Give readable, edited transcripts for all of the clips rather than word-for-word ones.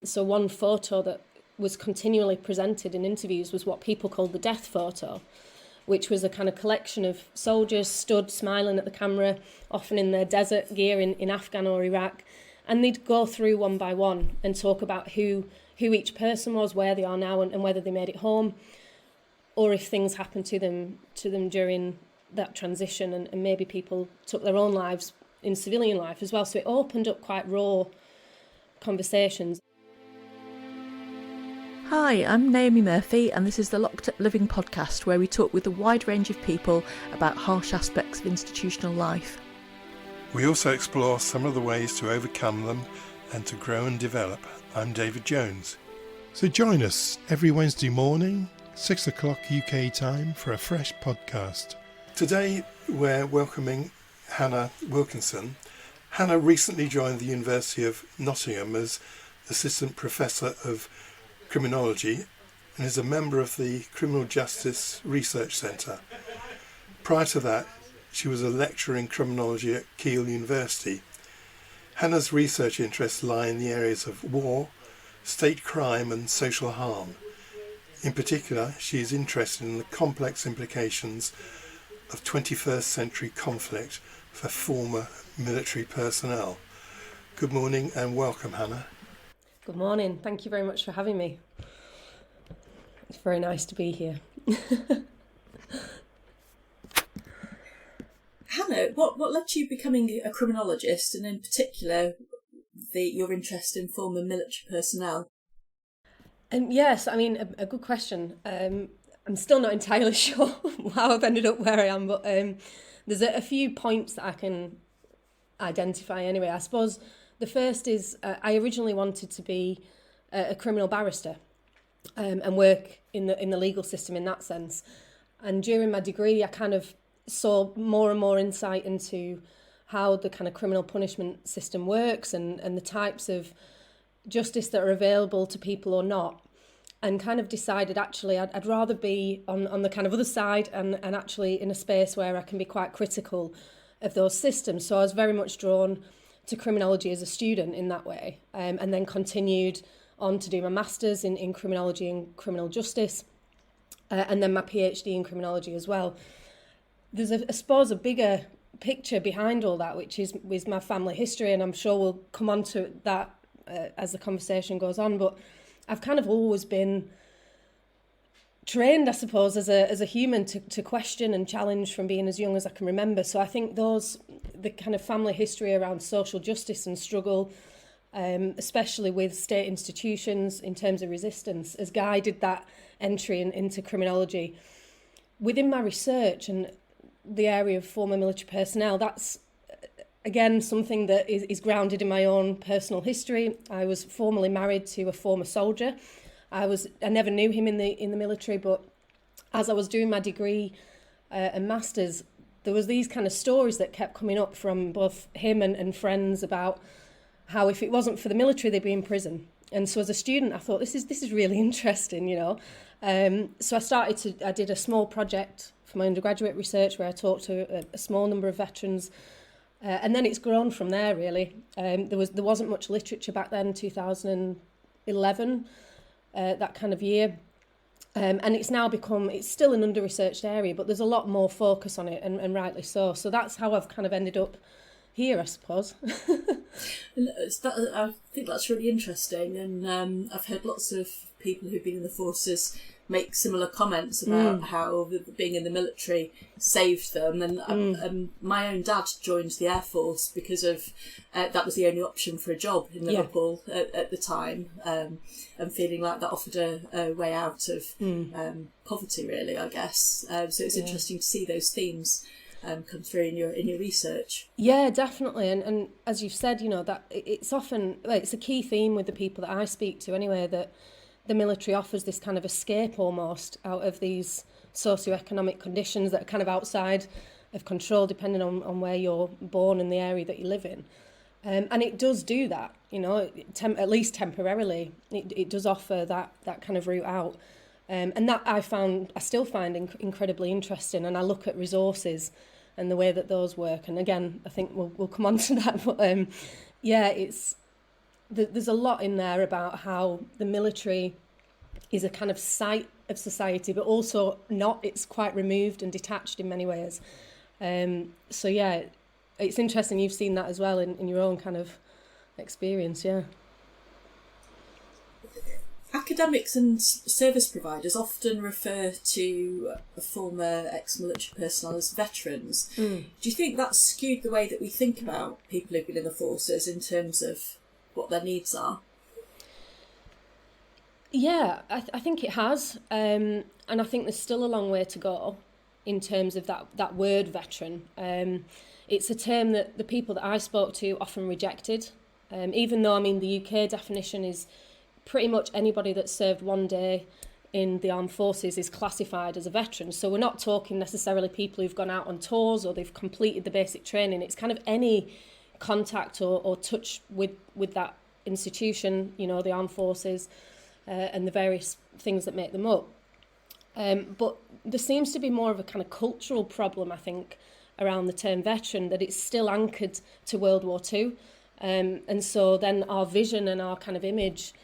So one photo that was continually presented in interviews was what people called the death photo, which was a kind of collection of soldiers stood smiling at the camera, often in their desert gear in Afghan or Iraq, and they'd go through one by one and talk about who each person was, where they are now, and whether they made it home, or if things happened to them during that transition, and maybe people took their own lives in civilian life as well. So it opened up quite raw conversations. Hi, I'm Naomi Murphy, and this is the Locked Up Living podcast, where we talk with a wide range of people about harsh aspects of institutional life. We also explore some of the ways to overcome them and to grow and develop. I'm David Jones. So join us every Wednesday morning, 6 o'clock UK time, for a fresh podcast. Today we're welcoming Hannah Wilkinson. Hannah recently joined the University of Nottingham as Assistant Professor of Criminology and is a member of the Criminal Justice Research Centre. Prior to that, she was a lecturer in criminology at Keele University. Hannah's research interests lie in the areas of war, state crime and social harm. In particular, she is interested in the complex implications of 21st century conflict for former military personnel. Good morning and welcome, Hannah. Good morning. Thank you very much for having me. It's very nice to be here. Hannah, what led to you becoming a criminologist, and in particular your interest in former military personnel? Yes, I mean, a good question. I'm still not entirely sure how I've ended up where I am, but there's a few points that I can identify anyway. I suppose the first is I originally wanted to be a criminal barrister and work in the legal system in that sense. And during my degree, I kind of saw more and more insight into how the kind of criminal punishment system works and the types of justice that are available to people or not, and kind of decided actually I'd rather be on the kind of other side and actually in a space where I can be quite critical of those systems. So I was very much drawn to criminology as a student in that way, and then continued on to do my master's in criminology and criminal justice, and then my PhD in criminology as well. There's, I suppose, a bigger picture behind all that, which is my family history, and I'm sure we'll come on to that as the conversation goes on. But I've kind of always been trained, I suppose, as a human to question and challenge from being as young as I can remember. So I think the kind of family history around social justice and struggle, especially with state institutions in terms of resistance, has guided that entry into criminology. Within my research and the area of former military personnel, that's again something that is grounded in my own personal history. I was formerly married to a former soldier. I never knew him in the military, but as I was doing my degree and masters, there was these kind of stories that kept coming up from both him and friends about how if it wasn't for the military, they'd be in prison. And so as a student, I thought, this is really interesting, you know. So I did a small project for my undergraduate research where I talked to a small number of veterans, and then it's grown from there, really. There wasn't much literature back then, 2011, that kind of year. And it's now it's still an under-researched area, but there's a lot more focus on it, and rightly so. So that's how I've kind of ended up here, I suppose. I think that's really interesting, and I've heard lots of people who've been in the forces make similar comments about how being in the military saved them. And my own dad joined the Air Force because of that was the only option for a job in Liverpool at the time, and feeling like that offered a way out of poverty, really, I guess. So it's interesting to see those themes come through in your research. Yeah, definitely. And as you've said, you know, that it's often, it's a key theme with the people that I speak to anyway, that the military offers this kind of escape almost out of these socioeconomic conditions that are kind of outside of control, depending on where you're born and the area that you live in. And it does do that, you know, at least temporarily. It does offer that kind of route out. And that I still find incredibly interesting. And I look at resources and the way that those work. And again, I think we'll come on to that. But there's a lot in there about how the military is a kind of site of society, but also not. It's quite removed and detached in many ways. So yeah, it's interesting you've seen that as well in your own kind of experience, yeah. Academics and service providers often refer to former ex-military personnel as veterans. Do you think that's skewed the way that we think about people who've been in the forces in terms of what their needs are? Yeah, I think it has. And I think there's still a long way to go in terms of that word veteran. It's a term that the people that I spoke to often rejected, even though, I mean, the UK definition is pretty much anybody that served one day in the armed forces is classified as a veteran. So we're not talking necessarily people who've gone out on tours or they've completed the basic training. It's kind of any contact or touch with that institution, you know, the armed forces and the various things that make them up. But there seems to be more of a kind of cultural problem, I think, around the term veteran, that it's still anchored to World War II. And so then our vision and our kind of image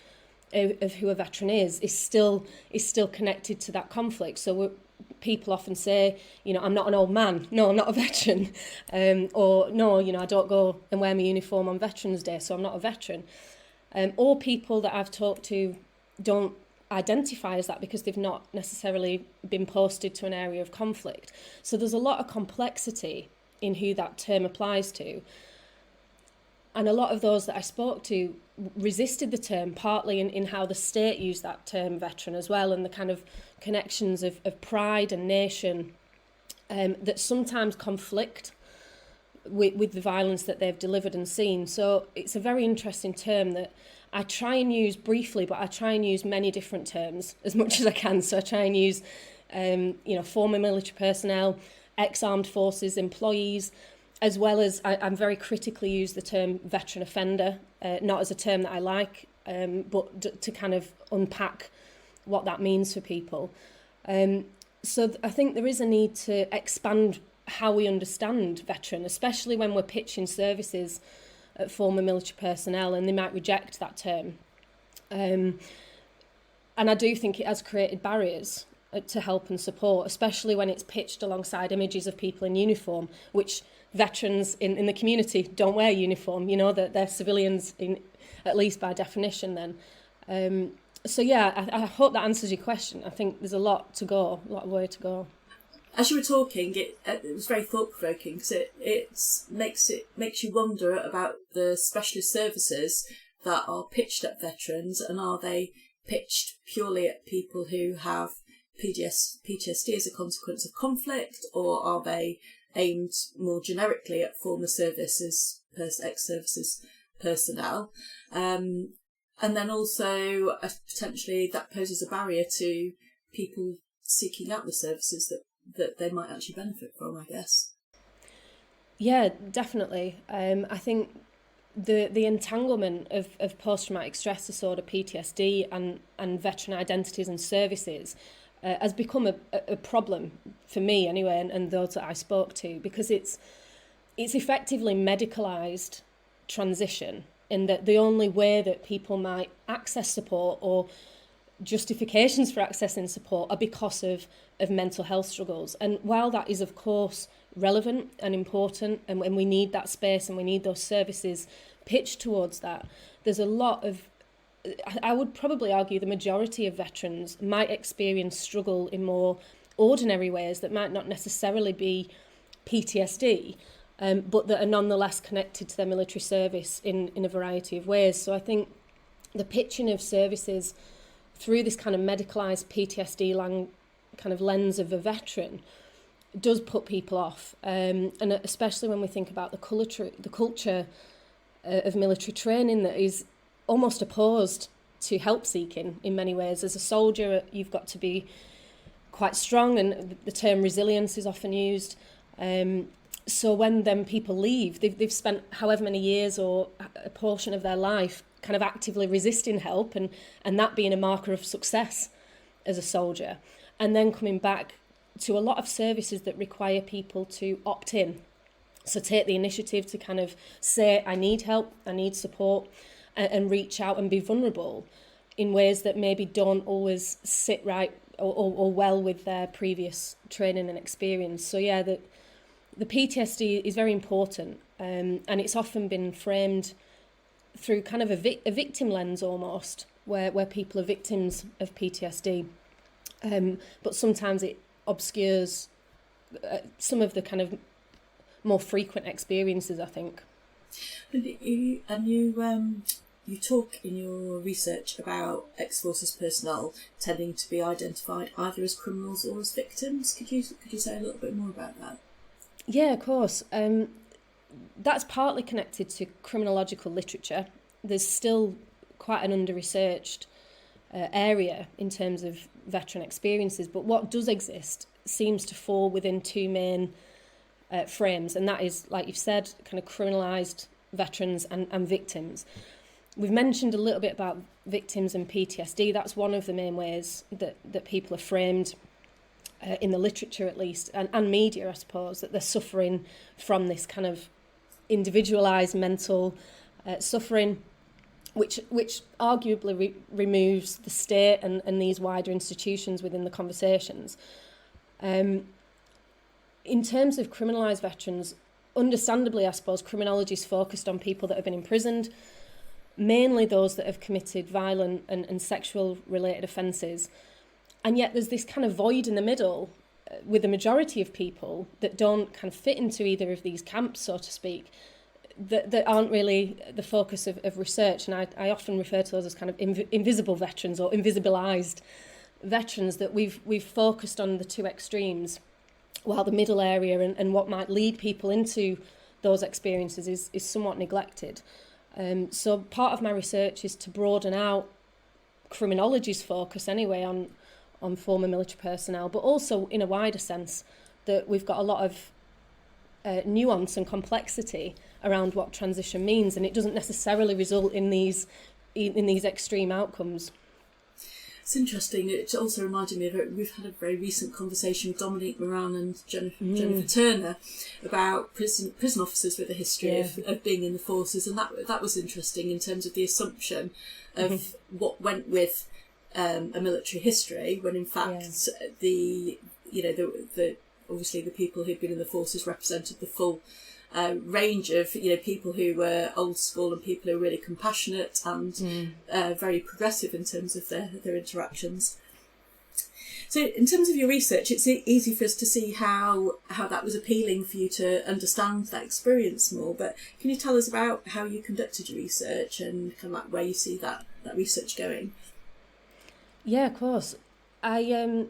of who a veteran is still connected to that conflict. So people often say, you know, I'm not an old man. No, I'm not a veteran. Or no, you know, I don't go and wear my uniform on Veterans Day, so I'm not a veteran. Or people that I've talked to don't identify as that because they've not necessarily been posted to an area of conflict. So there's a lot of complexity in who that term applies to. And a lot of those that I spoke to resisted the term, partly in how the state used that term veteran as well, and the kind of connections of pride and nation that sometimes conflict with the violence that they've delivered and seen. So it's a very interesting term that I try and use briefly, but I try and use many different terms as much as I can. So I try and use, former military personnel, ex-armed forces, employees, as well as I'm very critically use the term veteran offender, not as a term that I like, but to kind of unpack what that means for people. So I think there is a need to expand how we understand veteran, especially when we're pitching services at former military personnel, and they might reject that term. And I do think it has created barriers to help and support, especially when it's pitched alongside images of people in uniform, which veterans in the community don't wear uniform, you know, that they're civilians, at least by definition then. So yeah, I hope that answers your question. I think there's a lot of way to go. As you were talking, it was very thought-provoking because it makes you wonder about the specialist services that are pitched at veterans, and are they pitched purely at people who have PTSD as a consequence of conflict, or are they aimed more generically at former services, ex-services personnel? And then also potentially that poses a barrier to people seeking out the services that they might actually benefit from, I guess. Yeah, definitely. I think the entanglement of post-traumatic stress disorder, PTSD, and veteran identities and services has become a problem for me anyway, and those that I spoke to, because it's effectively medicalised transition, in that the only way that people might access support or justifications for accessing support are because of mental health struggles. And while that is of course relevant and important, and when we need that space and we need those services pitched towards that, there's a lot of, I would probably argue the majority of veterans might experience struggle in more ordinary ways that might not necessarily be PTSD, but that are nonetheless connected to their military service in a variety of ways. So I think the pitching of services through this kind of medicalised PTSD kind of lens of a veteran does put people off, and especially when we think about the culture of military training that is almost opposed to help seeking in many ways. As a soldier, you've got to be quite strong, and the term resilience is often used. So when then people leave, they've spent however many years or a portion of their life kind of actively resisting help, and that being a marker of success as a soldier, and then coming back to a lot of services that require people to opt in. So take the initiative to kind of say, I need help, I need support. and reach out and be vulnerable in ways that maybe don't always sit right or well with their previous training and experience. So yeah, the PTSD is very important, and it's often been framed through kind of a victim lens almost, where people are victims of PTSD, but sometimes it obscures some of the kind of more frequent experiences, I think. And you talk in your research about ex-forces personnel tending to be identified either as criminals or as victims. Could you say a little bit more about that? Yeah, of course. That's partly connected to criminological literature. There's still quite an under-researched area in terms of veteran experiences, but what does exist seems to fall within two main frames, and that is, like you've said, kind of criminalised veterans and victims. We've mentioned a little bit about victims and PTSD. That's one of the main ways that people are framed in the literature, at least, and media, I suppose, that they're suffering from this kind of individualised mental suffering, which arguably removes the state and these wider institutions within the conversations. In terms of criminalised veterans, understandably, I suppose, criminology is focused on people that have been imprisoned, mainly those that have committed violent and sexual-related offences. And yet there's this kind of void in the middle with the majority of people that don't kind of fit into either of these camps, so to speak, that aren't really the focus of research. And I often refer to those as kind of invisible veterans or invisibilised veterans, that we've focused on the two extremes, while the middle area and what might lead people into those experiences is somewhat neglected. So part of my research is to broaden out criminology's focus anyway on former military personnel, but also in a wider sense that we've got a lot of nuance and complexity around what transition means, and it doesn't necessarily result in these extreme outcomes. It's interesting. It also reminded me of it. We've had a very recent conversation with Dominique Moran and Jennifer Turner about prison officers with a history of being in the forces, and that was interesting in terms of the assumption of what went with a military history, when in fact the obviously the people who'd been in the forces represented the full range of people who were old school and people who were really compassionate and very progressive in terms of their interactions. So in terms of your research, it's easy for us to see how that was appealing for you to understand that experience more, but can you tell us about how you conducted your research and kind of like where you see that research going? Yeah, of course. I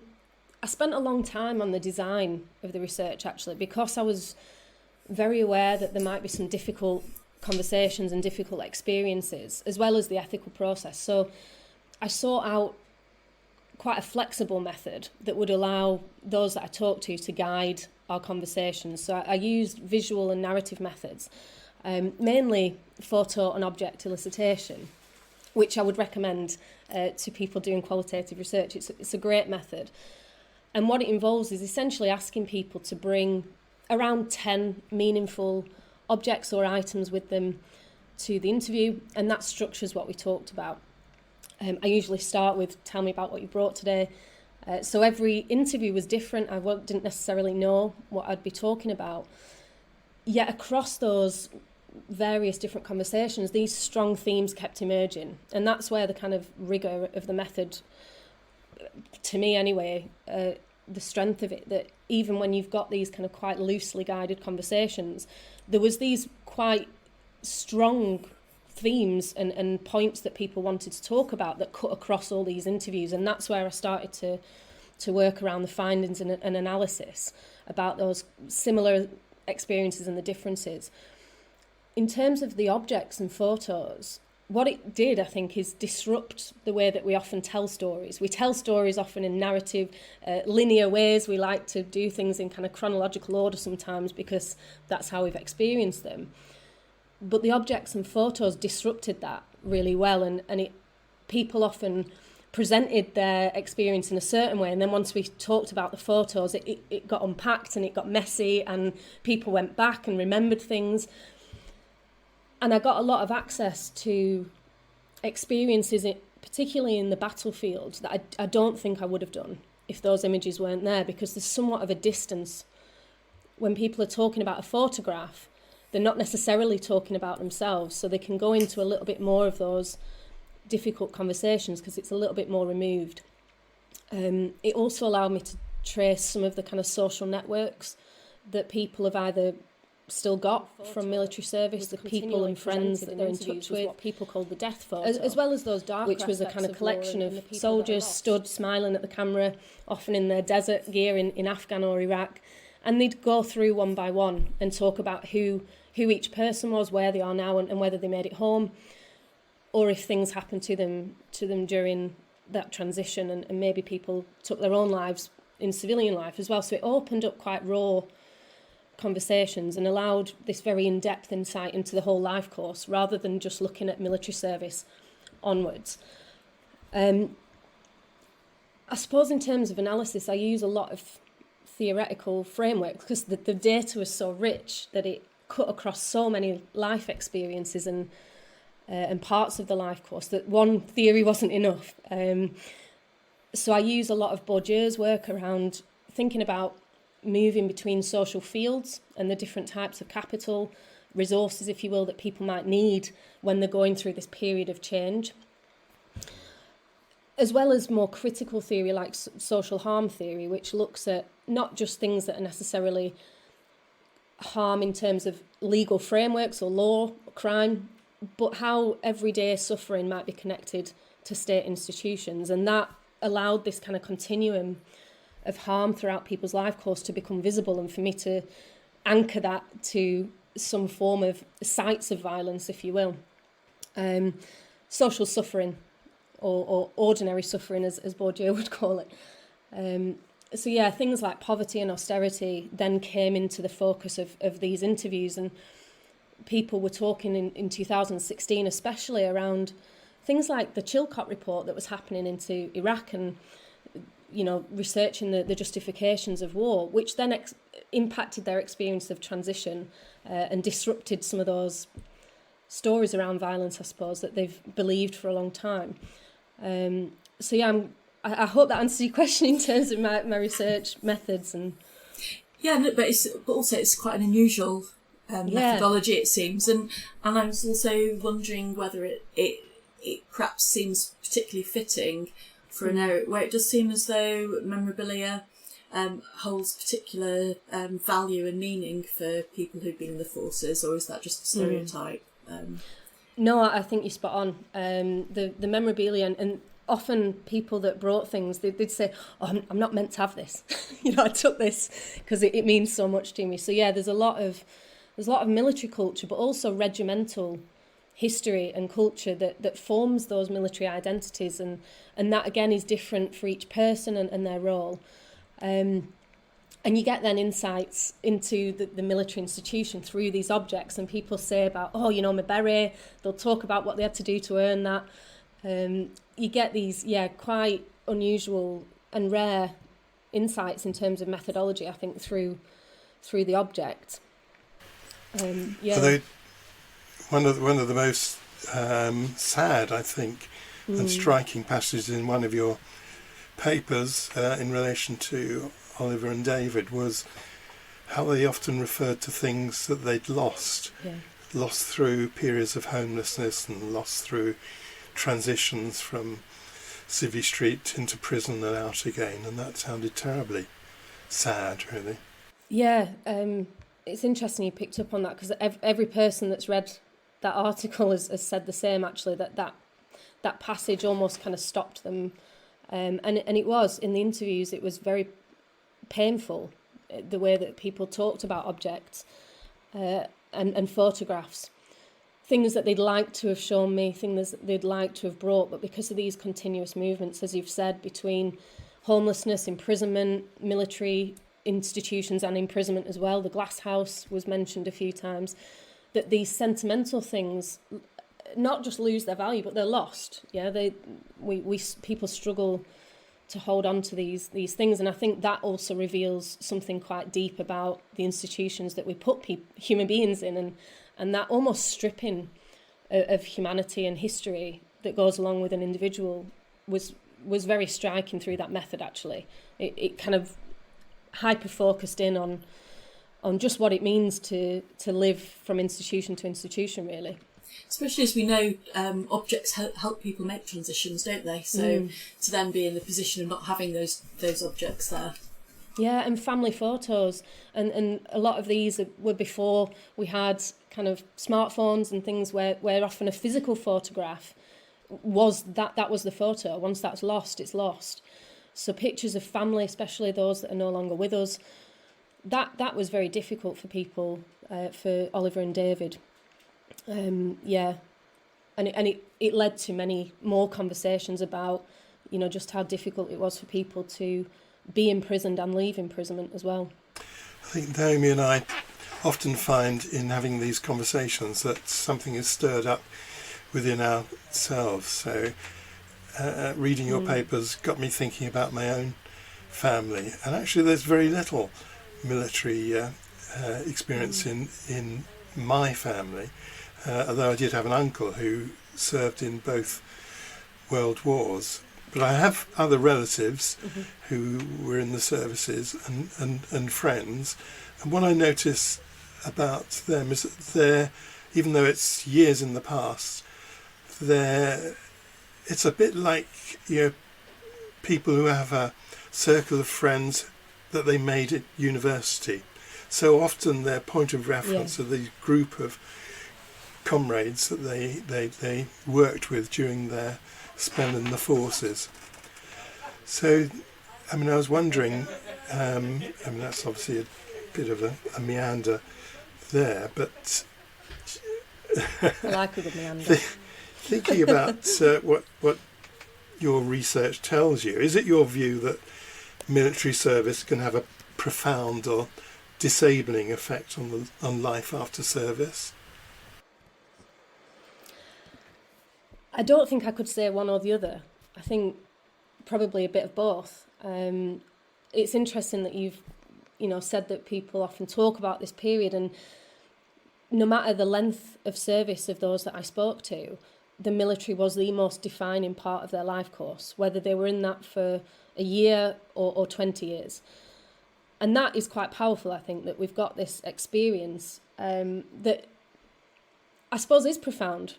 spent a long time on the design of the research, actually, because I was very aware that there might be some difficult conversations and difficult experiences, as well as the ethical process. So I sought out quite a flexible method that would allow those that I talked to guide our conversations. So I used visual and narrative methods, mainly photo and object elicitation, which I would recommend to people doing qualitative research. It's a great method. And what it involves is essentially asking people to bring around 10 meaningful objects or items with them to the interview, and that structures what we talked about. I usually start with, tell me about what you brought today. So every interview was different. I didn't necessarily know what I'd be talking about. Yet across those various different conversations, these strong themes kept emerging. And that's where the kind of rigour of the method, to me anyway, the strength of it, that even when you've got these kind of quite loosely guided conversations, there was these quite strong themes and points that people wanted to talk about that cut across all these interviews. And that's where I started to work around the findings and analysis about those similar experiences and the differences. In terms of the objects and photos, what it did, I think, is disrupt the way that we often tell stories. We tell stories often in narrative, linear ways. We like to do things in kind of chronological order sometimes because that's how we've experienced them. But the objects and photos disrupted that really well, and people often presented their experience in a certain way, and then once we talked about the photos, it got unpacked and it got messy, and people went back and remembered things. And I got a lot of access to experiences, particularly in the battlefield, that I don't think I would have done if those images weren't there, because there's somewhat of a distance. When people are talking about a photograph, they're not necessarily talking about themselves, so they can go into a little bit more of those difficult conversations because it's a little bit more removed. It also allowed me to trace some of the kind of social networks that people have either still got from military service, the people and friends that they're in touch with, what people call the death photo, as well as those dark, which was a kind of collection of soldiers stood smiling at the camera, often in their desert gear in Afghan or Iraq, and they'd go through one by one and talk about who each person was, where they are now, and whether they made it home, or if things happened to them during that transition, and maybe people took their own lives in civilian life as well. So it opened up quite raw conversations and allowed this very in-depth insight into the whole life course, rather than just looking at military service onwards. I suppose in terms of analysis, I use a lot of theoretical frameworks because the data was so rich that it cut across so many life experiences and parts of the life course that one theory wasn't enough. So I use a lot of Bourdieu's work around thinking about moving between social fields and the different types of capital, resources, if you will, that people might need when they're going through this period of change. As well as more critical theory like social harm theory, which looks at not just things that are necessarily harm in terms of legal frameworks or law or crime, but how everyday suffering might be connected to state institutions. And that allowed this kind of continuum of harm throughout people's life course to become visible, and for me to anchor that to some form of sites of violence, if you will. Social suffering, or ordinary suffering, as Bourdieu would call it. So yeah, things like poverty and austerity then came into the focus of these interviews, and people were talking in 2016 especially around things like the Chilcot report that was happening into Iraq, and researching the justifications of war, which then impacted their experience of transition and disrupted some of those stories around violence, I suppose, that they've believed for a long time. So yeah, I hope that answers your question in terms of my research methods. And yeah, no, but also it's quite an unusual methodology, it seems, and I was also wondering whether it perhaps seems particularly fitting for an area where it does seem as though memorabilia holds particular value and meaning for people who've been in the forces, or is that just a stereotype? No, I think you're spot on. The memorabilia, and often people that brought things, they'd say, "Oh, I'm not meant to have this." I took this because it means so much to me. So yeah, there's a lot of military culture, but also regimental history and culture that forms those military identities, and that again is different for each person and their role. And you get then insights into the military institution through these objects, and people say about, my beret, they'll talk about what they had to do to earn that. You get these, quite unusual and rare insights in terms of methodology, I think, through the object. Although one of the most sad, I think, and striking passages in one of your papers in relation to Oliver and David was how they often referred to things that they'd lost through periods of homelessness and lost through transitions from Civvy Street into prison and out again, and that sounded terribly sad, really. Yeah, it's interesting you picked up on that, because every person that's read that article has said the same, actually, that passage almost kind of stopped them. And it was, in the interviews, it was very painful, the way that people talked about objects and photographs, things that they'd like to have shown me, things that they'd like to have brought, but because of these continuous movements, as you've said, between homelessness, imprisonment, military institutions and imprisonment as well, the glass house was mentioned a few times, that these sentimental things not just lose their value, but they're lost. People struggle to hold on to these things, and I think that also reveals something quite deep about the institutions that we put human beings in, and that almost stripping of humanity and history that goes along with an individual was very striking through that method. Actually, it kind of hyper focused in on just what it means to live from institution to institution, really. Especially as we know, objects help people make transitions, don't they? So to then be in the position of not having those objects there. Yeah, and family photos, and a lot of these were before we had kind of smartphones and things where often a physical photograph was that was the photo. Once that's lost, it's lost. So pictures of family, especially those that are no longer with us, that was very difficult for people, for Oliver and David. And it led to many more conversations about, just how difficult it was for people to be imprisoned and leave imprisonment as well. I think Naomi and I often find in having these conversations that something is stirred up within ourselves. So reading your papers got me thinking about my own family, and actually there's very little military experience in my family, although I did have an uncle who served in both world wars. But I have other relatives who were in the services and friends. And what I notice about them is that even though it's years in the past, it's a bit like, people who have a circle of friends that they made at university. So often their point of reference are the group of comrades that they worked with during their spend in the forces. So, I was wondering, that's obviously a bit of a meander there, but I like a good meander. Thinking about what your research tells you, is it your view that military service can have a profound or disabling effect on life after service? I don't think I could say one or the other. I think probably a bit of both. It's interesting that you've, said that people often talk about this period, and no matter the length of service of those that I spoke to, the military was the most defining part of their life course, whether they were in that for a year or 20 years. And that is quite powerful, I think, that we've got this experience that I suppose is profound.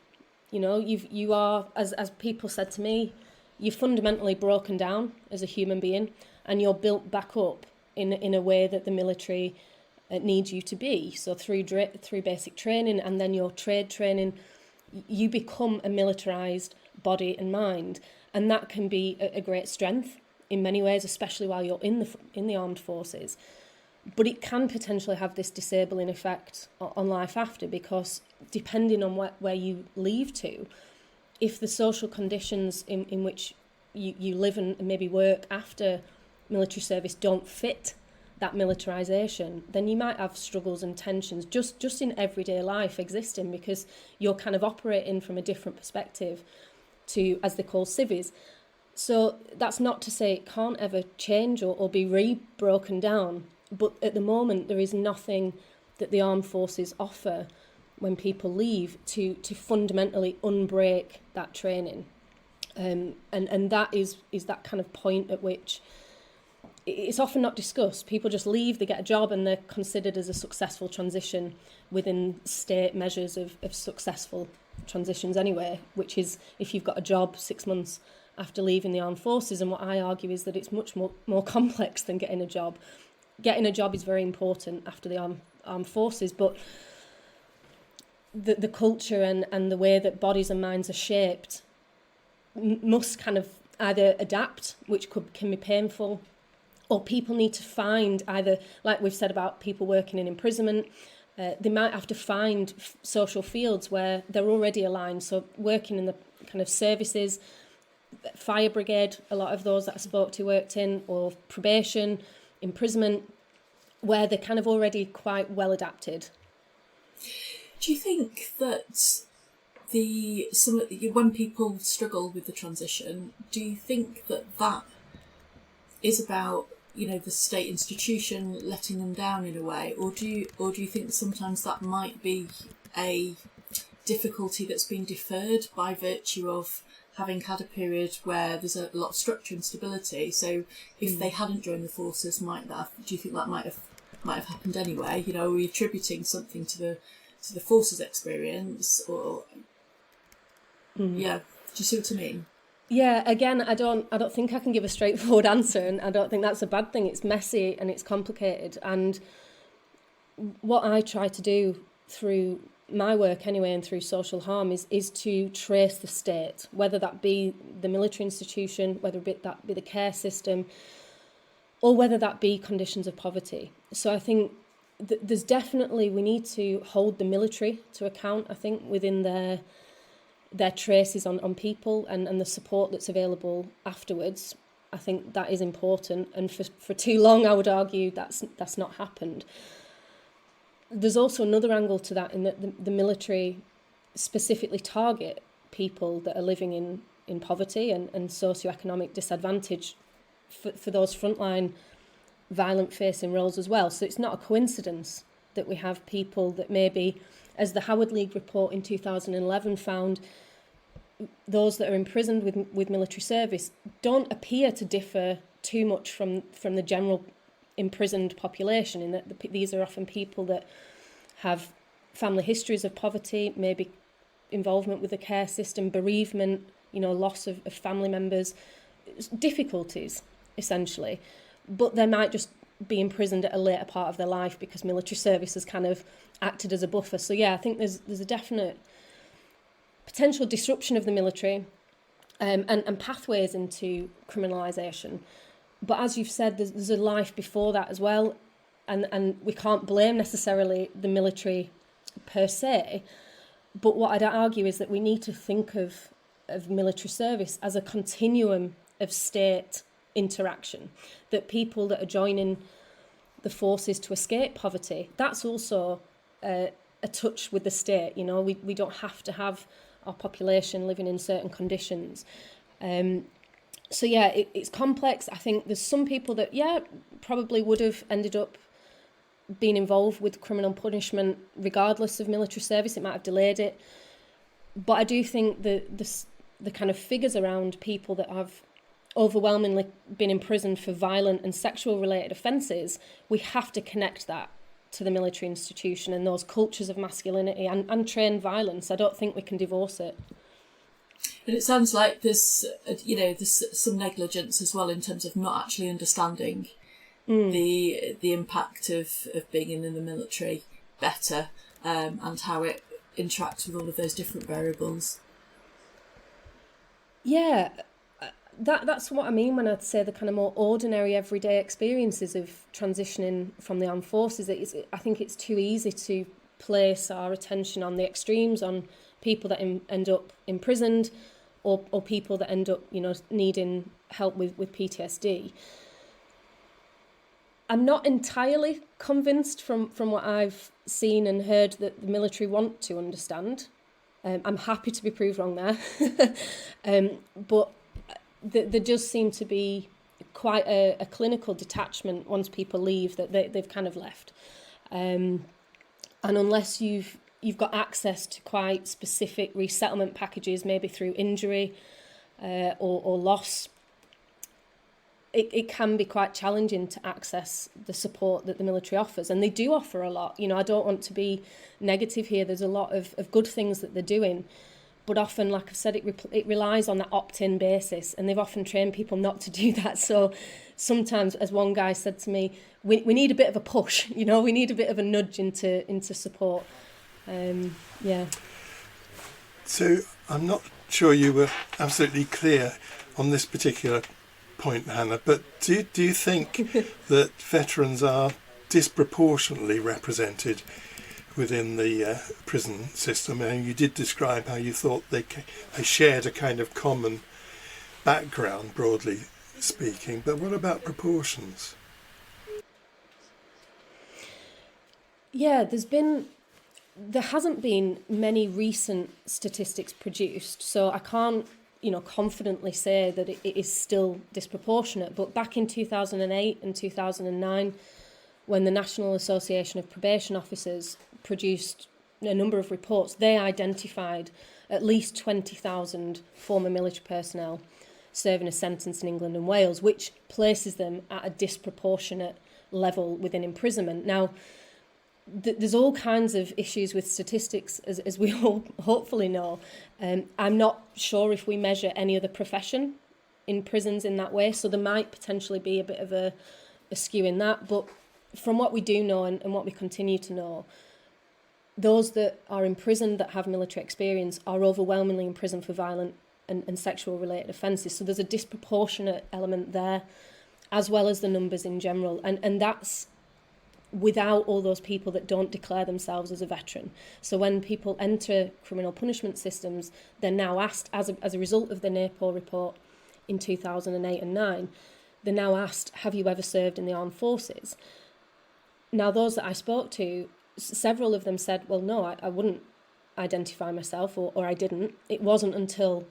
You are, as people said to me, you're fundamentally broken down as a human being, and you're built back up in a way that the military needs you to be. So through basic training and then your trade training, you become a militarised body and mind, and that can be a great strength in many ways, especially while you're in the armed forces. But it can potentially have this disabling effect on life after, because depending on where you leave to, if the social conditions in which you live and maybe work after military service don't fit that militarisation, then you might have struggles and tensions just in everyday life existing, because you're kind of operating from a different perspective to, as they call, civvies. So that's not to say it can't ever change or be re-broken down, but at the moment there is nothing that the armed forces offer when people leave to fundamentally unbreak that training. And that is that kind of point at which it's often not discussed. People just leave, they get a job, and they're considered as a successful transition within state measures of successful transitions anyway, which is if you've got a job 6 months after leaving the armed forces. And what I argue is that it's much more complex than getting a job. Getting a job is very important after the armed forces, but the culture and the way that bodies and minds are shaped must kind of either adapt, which can be painful, or people need to find either, like we've said about people working in imprisonment, they might have to find social fields where they're already aligned. So working in the kind of services, fire brigade, a lot of those that I spoke to worked in, or probation, imprisonment, where they're kind of already quite well adapted. Do you think that when people struggle with the transition, do you think that is about the state institution letting them down in a way, or do you think sometimes that might be a difficulty that's been deferred by virtue of having had a period where there's a lot of structure and stability. So if they hadn't joined the forces, do you think that might have happened anyway? You know, are we attributing something to the forces experience, or yeah? Do you see what I mean? Yeah, again, I don't think I can give a straightforward answer, and I don't think that's a bad thing. It's messy and it's complicated, and what I try to do through my work anyway and through social harm is to trace the state, whether that be the military institution, whether that be the care system, or whether that be conditions of poverty. So I think there's definitely, we need to hold the military to account, I think, within their traces on people and the support that's available afterwards. I think that is important, and for too long I would argue that's not happened. There's also another angle to that, in that the military specifically target people that are living in poverty and socioeconomic disadvantage for those frontline violent facing roles as well. So it's not a coincidence that we have people that maybe, as the Howard League report in 2011 found, those that are imprisoned with military service don't appear to differ too much from the general imprisoned population, in that these are often people that have family histories of poverty, maybe involvement with the care system, bereavement, loss of family members, difficulties essentially, but they might just be imprisoned at a later part of their life because military service has kind of acted as a buffer. So yeah, I think there's a definite potential disruption of the military and pathways into criminalisation. But as you've said, there's a life before that as well, and we can't blame necessarily the military per se. But what I'd argue is that we need to think of military service as a continuum of state interaction, that people that are joining the forces to escape poverty, that's also a touch with the state. We don't have to have our population living in certain conditions. So yeah, it's complex. I think there's some people that, probably would have ended up being involved with criminal punishment regardless of military service. It might have delayed it. But I do think the kind of figures around people that have overwhelmingly been imprisoned for violent and sexual related offences, we have to connect that to the military institution and those cultures of masculinity and trained violence. I don't think we can divorce it. And it sounds like there's some negligence as well in terms of not actually understanding the impact of being in the military better, and how it interacts with all of those different variables. Yeah, that's what I mean when I'd say the kind of more ordinary everyday experiences of transitioning from the armed forces. I think it's too easy to place our attention on the extremes, on people that end up imprisoned, or people that end up needing help with PTSD. I'm not entirely convinced from what I've seen and heard that the military want to understand. I'm happy to be proved wrong there. But there does seem to be quite a clinical detachment once people leave, that they've kind of left. And unless you've got access to quite specific resettlement packages, maybe through injury or loss, it can be quite challenging to access the support that the military offers. And they do offer a lot. I don't want to be negative here. There's a lot of good things that they're doing. But often, like I've said, it relies on that opt-in basis, and they've often trained people not to do that. So sometimes, as one guy said to me, we need a bit of a push, we need a bit of a nudge into support. Yeah. So I'm not sure you were absolutely clear on this particular point, Hannah, but do you think that veterans are disproportionately represented within the prison system? And you did describe how you thought they shared a kind of common background, broadly speaking, but what about proportions? Yeah, there hasn't been many recent statistics produced, so I can't confidently say that it is still disproportionate. But back in 2008 and 2009, when the National Association of Probation Officers produced a number of reports, they identified at least 20,000 former military personnel serving a sentence in England and Wales, which places them at a disproportionate level within imprisonment. Now, there's all kinds of issues with statistics, as we all hopefully know. I'm not sure if we measure any other profession in prisons in that way, so there might potentially be a bit of a skew in that. But from what we do know and what we continue to know, those that are imprisoned that have military experience are overwhelmingly imprisoned for violent and sexual related offences. So there's a disproportionate element there, as well as the numbers in general. And that's without all those people that don't declare themselves as a veteran. So when people enter criminal punishment systems, they're now asked, as a result of the NAPO report in 2008 and 9, they're now asked, have you ever served in the armed forces? Now, those that I spoke to, several of them said, well, no, I wouldn't identify myself, or I didn't. It wasn't until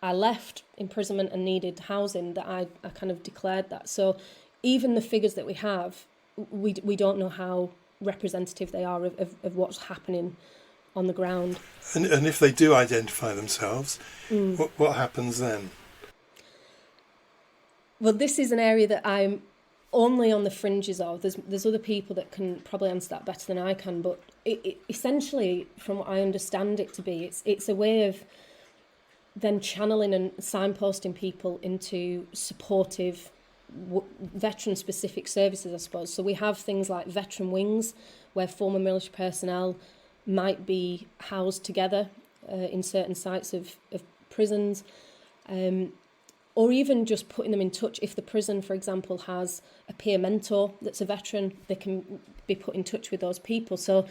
I left imprisonment and needed housing that I kind of declared that. So even the figures that we have, we don't know how representative they are of what's happening on the ground. And if they do identify themselves, what happens then? Well, this is an area that I'm only on the fringes of. There's other people that can probably answer that better than I can, but it essentially, from what I understand it to be, it's a way of then channeling and signposting people into supportive veteran-specific services, I suppose. So we have things like veteran wings, where former military personnel might be housed together in certain sites of prisons, or even just putting them in touch. If the prison, for example, has a peer mentor that's a veteran, they can be put in touch with those people. So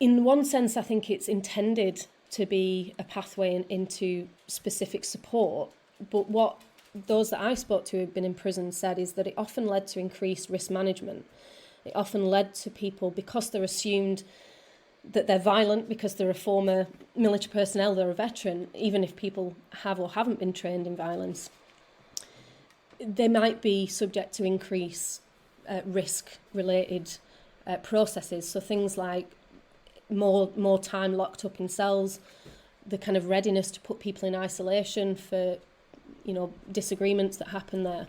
in one sense, I think it's intended to be a pathway into specific support, but what those that I spoke to who have been in prison said is that it often led to increased risk management. It often led to people, because they're assumed that they're violent because they're a former military personnel, they're a veteran, even if people have or haven't been trained in violence, they might be subject to increased risk-related processes. So things like more time locked up in cells, the kind of readiness to put people in isolation for, disagreements that happen there.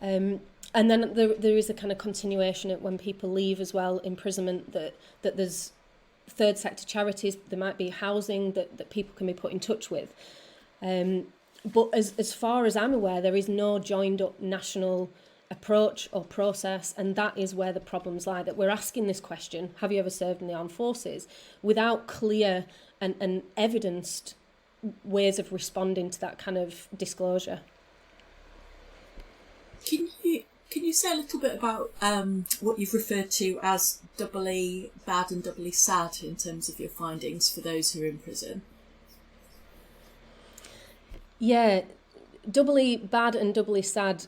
And then there is a kind of continuation at when people leave as well, imprisonment, that there's third sector charities, there might be housing that people can be put in touch with. But as far as I'm aware, there is no joined up national approach or process, and that is where the problems lie, that we're asking this question, have you ever served in the armed forces, without clear and evidenced ways of responding to that kind of disclosure. Can you say a little bit about what you've referred to as doubly bad and doubly sad in terms of your findings for those who are in prison? Yeah, doubly bad and doubly sad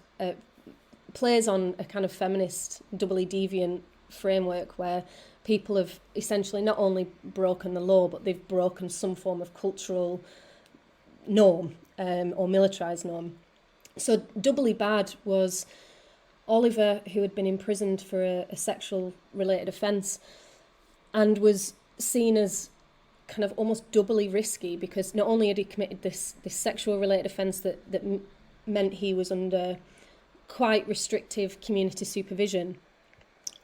plays on a kind of feminist, doubly deviant framework where people have essentially not only broken the law, but they've broken some form of cultural norm or militarised norm. So doubly bad was Oliver, who had been imprisoned for a sexual related offence and was seen as kind of almost doubly risky, because not only had he committed this sexual related offence that meant he was under quite restrictive community supervision,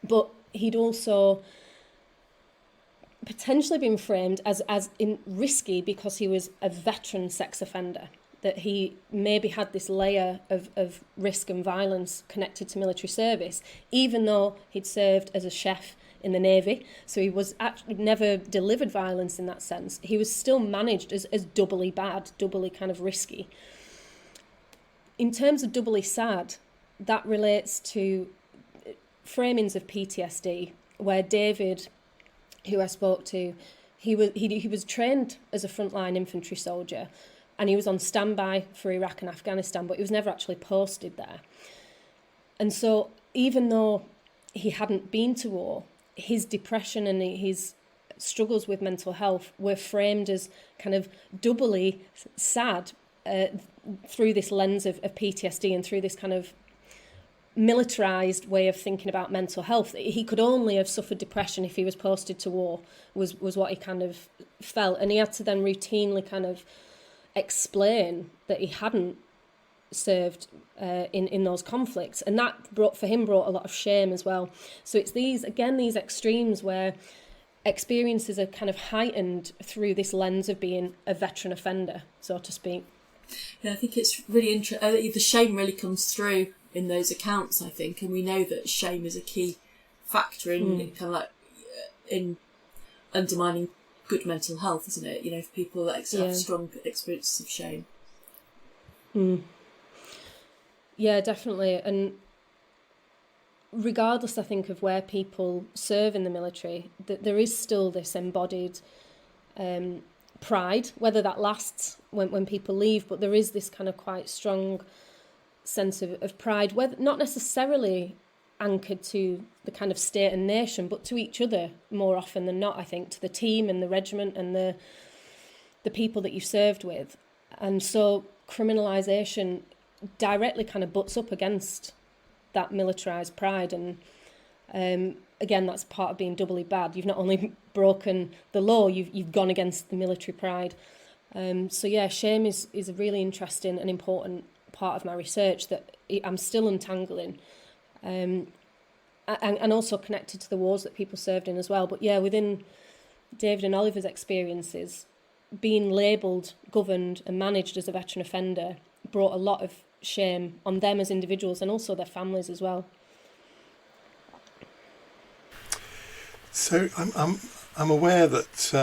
but he'd also potentially been framed as in risky because he was a veteran sex offender, that he maybe had this layer of risk and violence connected to military service, even though he'd served as a chef in the Navy. So he was actually never delivered violence in that sense. He was still managed as doubly bad, doubly kind of risky. In terms of doubly sad, that relates to framings of PTSD, where David, who I spoke to, he was trained as a frontline infantry soldier, and he was on standby for Iraq and Afghanistan, but he was never actually posted there. And so even though he hadn't been to war, his depression and his struggles with mental health were framed as kind of doubly sad through this lens of PTSD and through this kind of militarised way of thinking about mental health. He could only have suffered depression if he was posted to war, was what he kind of felt. And he had to then routinely kind of explain that he hadn't served in those conflicts. And that brought a lot of shame as well. So it's these extremes where experiences are kind of heightened through this lens of being a veteran offender, so to speak. Yeah, I think it's really interesting. The shame really comes through in those accounts, I think, and we know that shame is a key factor in kind of like in undermining good mental health, isn't it? You know, for people that have strong experiences of shame. Yeah, definitely. And regardless, I think, of where people serve in the military, that there is still this embodied pride, whether that lasts when people leave, but there is this kind of quite strong sense of pride, whether not necessarily anchored to the kind of state and nation, but to each other more often than not, I think, to the team and the regiment and the people that you've served with. And so criminalisation directly kind of butts up against that militarised pride, and again, that's part of being doubly bad. You've not only broken the law, you've gone against the military pride. So yeah, shame is a really interesting and important part of my research that I'm still untangling, and also connected to the wars that people served in as well. But yeah, within David and Oliver's experiences, being labelled, governed and managed as a veteran offender brought a lot of shame on them as individuals and also their families as well. So I'm aware that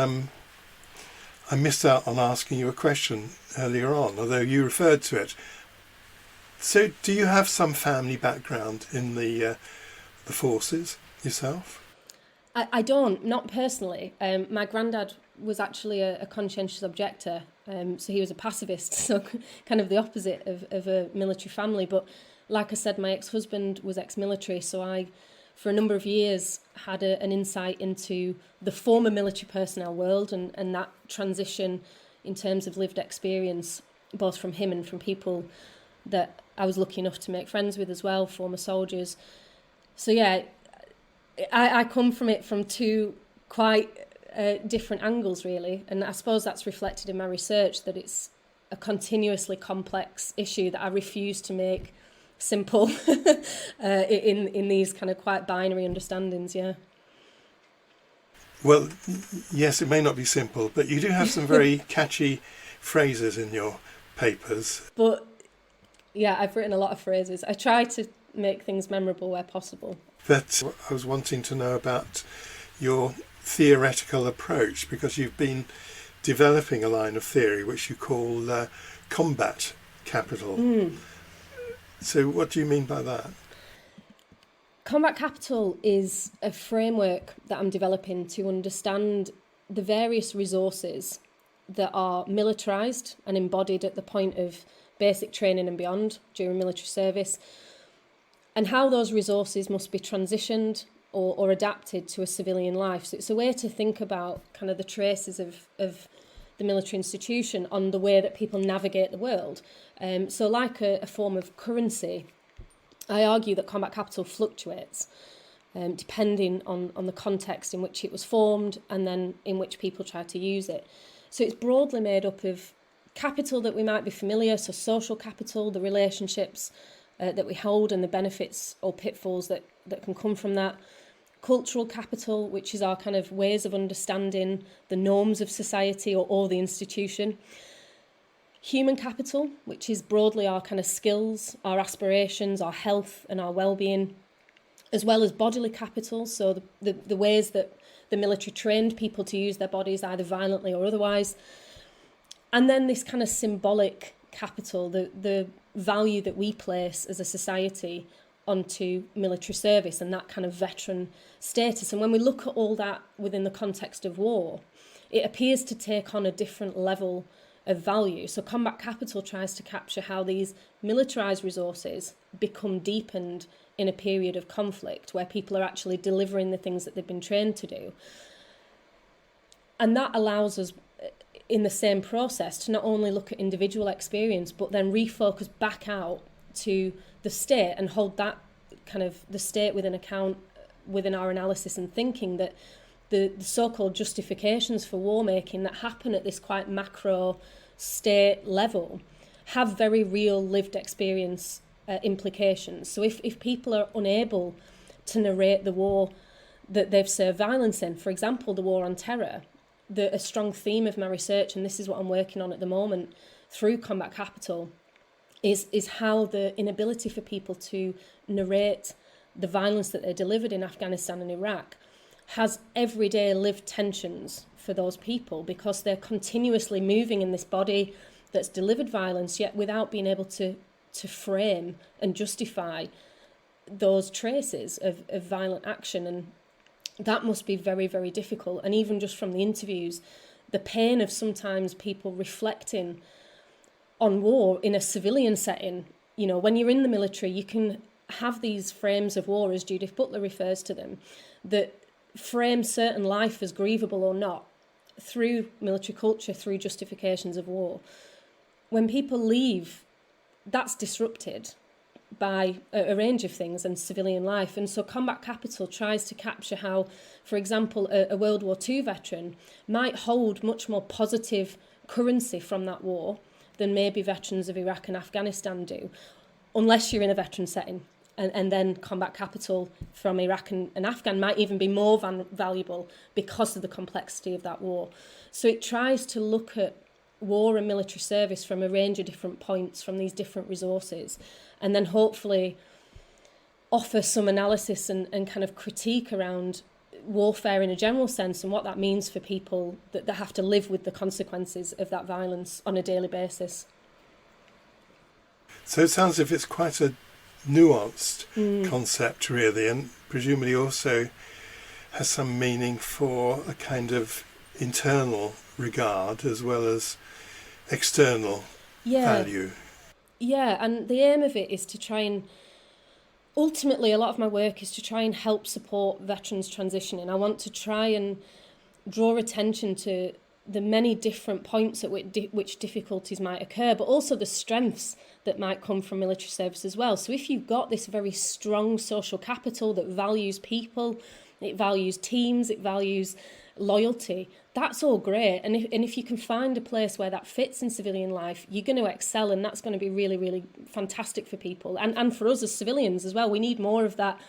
I missed out on asking you a question earlier on, although you referred to it. So do you have some family background in the forces yourself? I don't, not personally. My granddad was actually a conscientious objector, so he was a pacifist, so kind of the opposite of a military family. But like I said, my ex-husband was ex-military, so I, for a number of years, had an insight into the former military personnel world and that transition in terms of lived experience, both from him and from people that I was lucky enough to make friends with as well, former soldiers. So yeah, I come from it from two quite different angles, really, and I suppose that's reflected in my research, that it's a continuously complex issue that I refuse to make simple in these kind of quite binary understandings. Yeah. Well, yes, it may not be simple, but you do have some very catchy phrases in your papers. But yeah, I've written a lot of phrases. I try to make things memorable where possible. But I was wanting to know about your theoretical approach, because you've been developing a line of theory which you call combat capital. So what do you mean by that? Combat capital is a framework that I'm developing to understand the various resources that are militarised and embodied at the point of basic training and beyond during military service, and how those resources must be transitioned or adapted to a civilian life. So it's a way to think about kind of the traces of the military institution on the way that people navigate the world. So like a form of currency, I argue that combat capital fluctuates depending on the context in which it was formed and then in which people try to use it. So it's broadly made up of capital that we might be familiar, so social capital, the relationships that we hold and the benefits or pitfalls that can come from that. Cultural capital, which is our kind of ways of understanding the norms of society or the institution. Human capital, which is broadly our kind of skills, our aspirations, our health and our well-being, as well as bodily capital, so the ways that the military trained people to use their bodies either violently or otherwise. And then this kind of symbolic capital, the value that we place as a society onto military service and that kind of veteran status. And when we look at all that within the context of war, it appears to take on a different level of value. So combat capital tries to capture how these militarised resources become deepened in a period of conflict where people are actually delivering the things that they've been trained to do. And that allows us in the same process to not only look at individual experience, but then refocus back out to the state and hold that kind of the state within account within our analysis and thinking, that the so-called justifications for war making that happen at this quite macro state level have very real lived experience implications. So if people are unable to narrate the war that they've served violence in, for example, the war on terror, a strong theme of my research, and this is what I'm working on at the moment through Combat Capital, is how the inability for people to narrate the violence that they delivered in Afghanistan and Iraq has everyday lived tensions for those people, because they're continuously moving in this body that's delivered violence, yet without being able to frame and justify those traces of violent action. And that must be very, very difficult. And even just from the interviews, the pain of sometimes people reflecting on war in a civilian setting. You know, when you're in the military, you can have these frames of war, as Judith Butler refers to them, that frame certain life as grievable or not through military culture, through justifications of war. When people leave, that's disrupted by a range of things and civilian life. And so Combat Capital tries to capture how, for example, a World War II veteran might hold much more positive currency from that war than maybe veterans of Iraq and Afghanistan do, unless you're in a veteran setting. And then Combat Capital from Iraq and Afghan might even be more valuable because of the complexity of that war. So it tries to look at war and military service from a range of different points, from these different resources, and then hopefully offer some analysis and kind of critique around warfare in a general sense and what that means for people that have to live with the consequences of that violence on a daily basis. So it sounds as if it's quite a nuanced concept, really, and presumably also has some meaning for a kind of internal regard as well as external value. Yeah, and the aim of it is to try and, ultimately a lot of my work is to try and help support veterans transitioning. I want to try and draw attention to the many different points at which difficulties might occur, but also the strengths that might come from military service as well. So if you've got this very strong social capital that values people, it values teams, it values loyalty, that's all great. And if you can find a place where that fits in civilian life, you're going to excel, and that's going to be really, really fantastic for people. And for us as civilians as well, we need more of that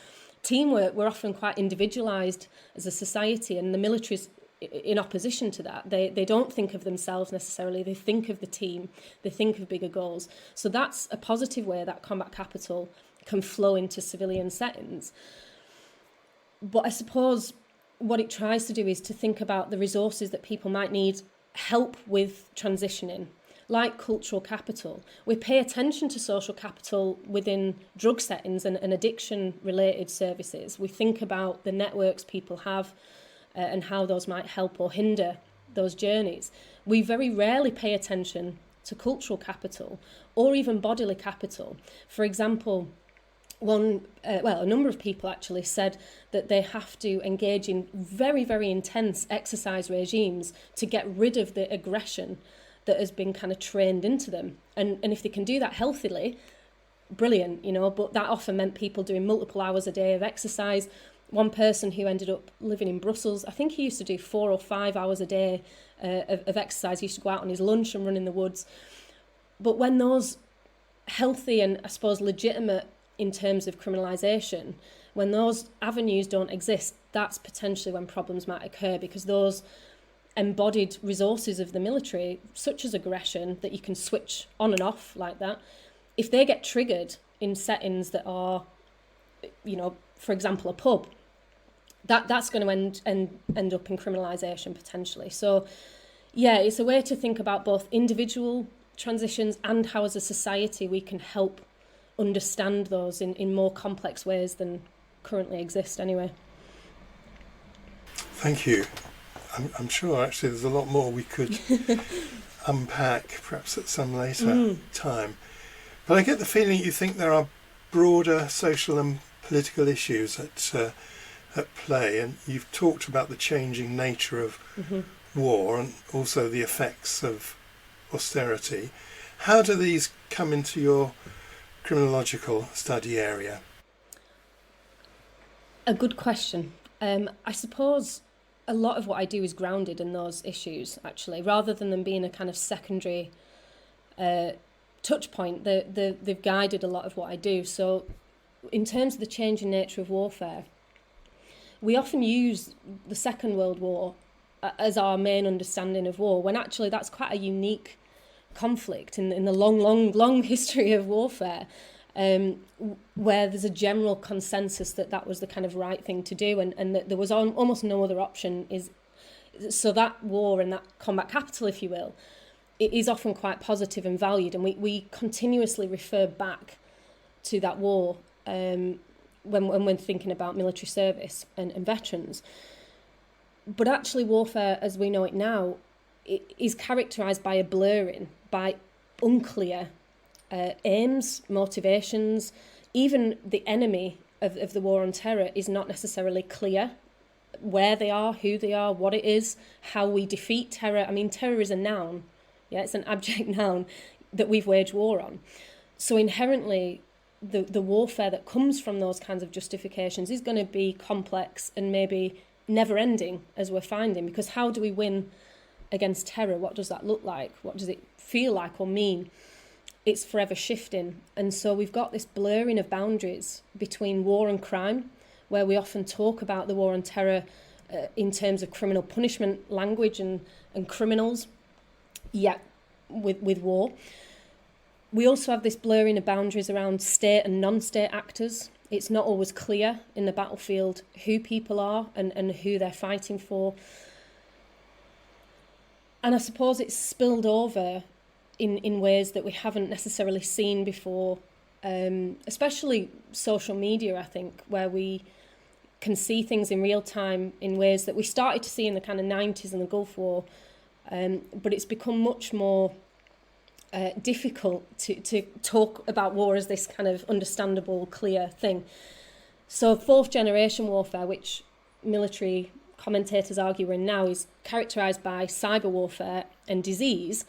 teamwork. We're often quite individualised as a society, and the military's in opposition to that. They don't think of themselves necessarily, they think of the team, they think of bigger goals. So that's a positive way that Combat Capital can flow into civilian settings. But I suppose what it tries to do is to think about the resources that people might need help with transitioning, like cultural capital. We pay attention to social capital within drug settings and addiction related services. We think about the networks people have and how those might help or hinder those journeys. We very rarely pay attention to cultural capital or even bodily capital. For example, a number of people actually said that they have to engage in very, very intense exercise regimes to get rid of the aggression that has been kind of trained into them. And if they can do that healthily, brilliant, you know, but that often meant people doing multiple hours a day of exercise. One person who ended up living in Brussels, I think he used to do 4 or 5 hours a day of exercise. He used to go out on his lunch and run in the woods. But when those healthy and, I suppose, legitimate in terms of criminalisation, when those avenues don't exist, that's potentially when problems might occur, because those embodied resources of the military, such as aggression, that you can switch on and off like that, if they get triggered in settings that are, you know, for example, a pub, that's going to end up in criminalisation potentially. So, yeah, it's a way to think about both individual transitions and how as a society we can help understand those in more complex ways than currently exist anyway. Thank you. I'm sure actually there's a lot more we could unpack perhaps at some later time. But I get the feeling you think there are broader social and political issues at play, and you've talked about the changing nature of war and also the effects of austerity. How do these come into your criminological study area? A good question. I suppose a lot of what I do is grounded in those issues, actually, rather than them being a kind of secondary touch point. They've guided a lot of what I do. So in terms of the changing nature of warfare, we often use the Second World War as our main understanding of war, when actually that's quite a unique conflict in the long history of warfare, where there's a general consensus that was the kind of right thing to do, and that there was almost no other option. So that war and that combat capital, if you will, it is often quite positive and valued, and we continuously refer back to that war when thinking about military service and veterans. But actually warfare as we know it now, it is characterised by a blurring, by unclear aims, motivations. Even the enemy of the war on terror is not necessarily clear where they are, who they are, what it is, how we defeat terror. I mean, terror is a noun. Yeah, it's an abject noun that we've waged war on. So inherently, the warfare that comes from those kinds of justifications is going to be complex and maybe never-ending, as we're finding, because how do we win against terror? What does that look like? What does it feel like or mean? It's forever shifting. And so we've got this blurring of boundaries between war and crime, where we often talk about the war on terror in terms of criminal punishment language and criminals, yet with war. We also have this blurring of boundaries around state and non-state actors. It's not always clear in the battlefield who people are and who they're fighting for. And I suppose it's spilled over in ways that we haven't necessarily seen before, especially social media, I think, where we can see things in real time in ways that we started to see in the kind of 90s and the Gulf War, but it's become much more difficult to talk about war as this kind of understandable, clear thing. So fourth generation warfare, which military commentators argue we're in now, is characterised by cyber warfare and disease.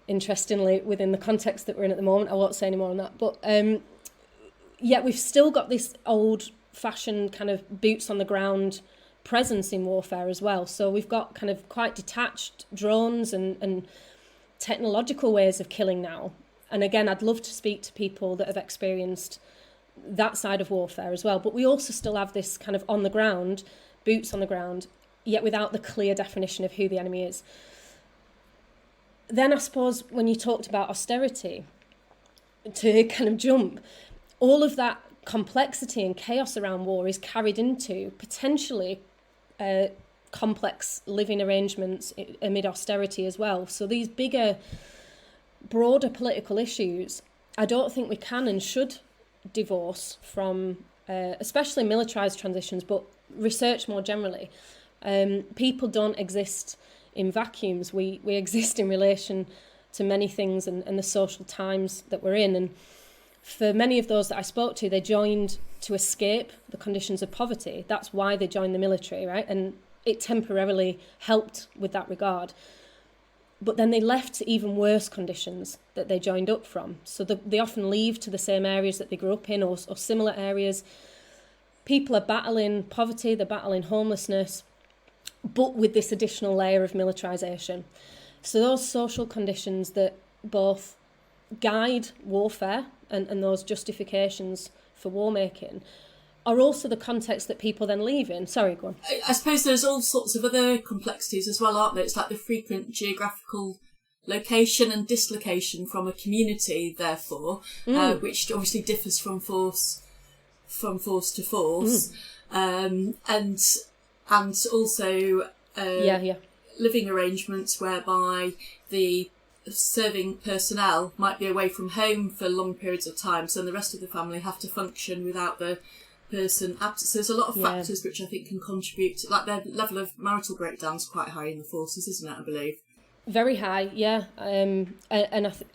Interestingly, within the context that we're in at the moment, I won't say any more on that, but yet we've still got this old-fashioned kind of boots on the ground presence in warfare as well. So we've got kind of quite detached drones and technological ways of killing now. And again, I'd love to speak to people that have experienced that side of warfare as well. But we also still have this kind of on the ground, boots on the ground, yet without the clear definition of who the enemy is. Then I suppose when you talked about austerity, to kind of jump, all of that complexity and chaos around war is carried into potentially complex living arrangements amid austerity as well. So these bigger, broader political issues, I don't think we can and should divorce from, especially militarised transitions, but research more generally. People don't exist in vacuums. We exist in relation to many things and the social times that we're in. And for many of those that I spoke to, they joined to escape the conditions of poverty. That's why they joined the military, right? And it temporarily helped with that regard. But then they left to even worse conditions that they joined up from. So they often leave to the same areas that they grew up in or similar areas. People are battling poverty, they're battling homelessness, but with this additional layer of militarisation. So those social conditions that both guide warfare and those justifications for war making are also the context that people then leave in. Sorry, go on. I suppose there's all sorts of other complexities as well, aren't there? It's like the frequent geographical location and dislocation from a community, therefore, which obviously differs from force to force, and also living arrangements whereby the serving personnel might be away from home for long periods of time, so the rest of the family have to function without the person absent. So there's a lot of factors which I think can contribute to, like, the level of marital breakdown's quite high in the forces, isn't it, I believe? Very high, yeah. And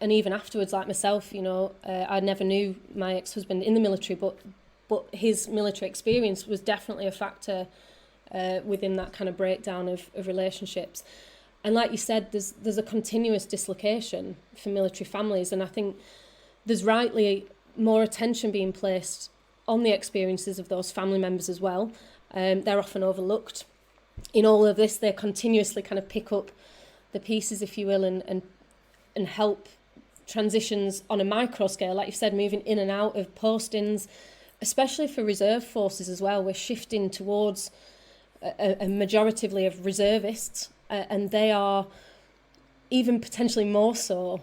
even afterwards, like myself, you know, I never knew my ex-husband in the military, but his military experience was definitely a factor within that kind of breakdown of relationships. And like you said, there's a continuous dislocation for military families, and I think there's rightly more attention being placed on the experiences of those family members as well. They're often overlooked. In all of this, they continuously kind of pick up the pieces, if you will, and help transitions on a micro scale, like you've said, moving in and out of postings, especially for reserve forces as well. We're shifting towards a majoritively of reservists, and they are even potentially more so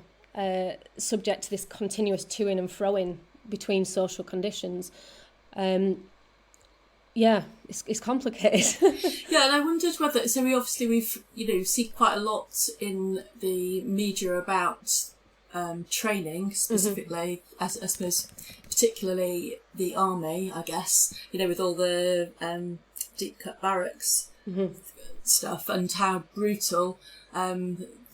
subject to this continuous to-ing and fro-ing between social conditions. It's complicated. Yeah, and I wondered whether, we've see quite a lot in the media about training specifically, I suppose particularly the army, I guess, with all the deep cut barracks stuff and how brutal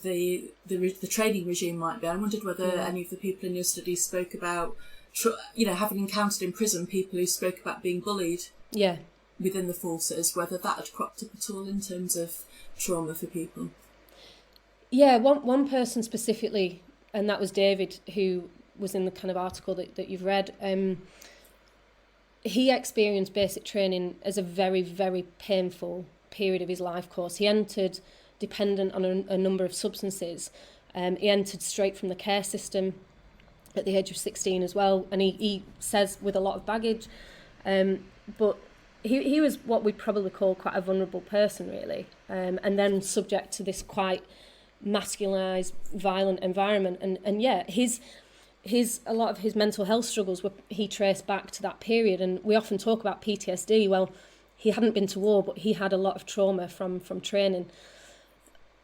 the training regime might be. I wondered whether any of the people in your study spoke about having encountered in prison people who spoke about being bullied within the forces, whether that had cropped up at all in terms of trauma for people. Yeah, one person specifically, and that was David, who was in the kind of article that you've read. He experienced basic training as a very, very painful period of his life course. He entered dependent on a number of substances. He entered straight from the care system at the age of 16 as well, and he says with a lot of baggage, but he was what we'd probably call quite a vulnerable person, really, and then subject to this quite masculinized, violent environment, and his a lot of his mental health struggles he traced back to that period. And we often talk about PTSD. Well, he hadn't been to war, but he had a lot of trauma from training.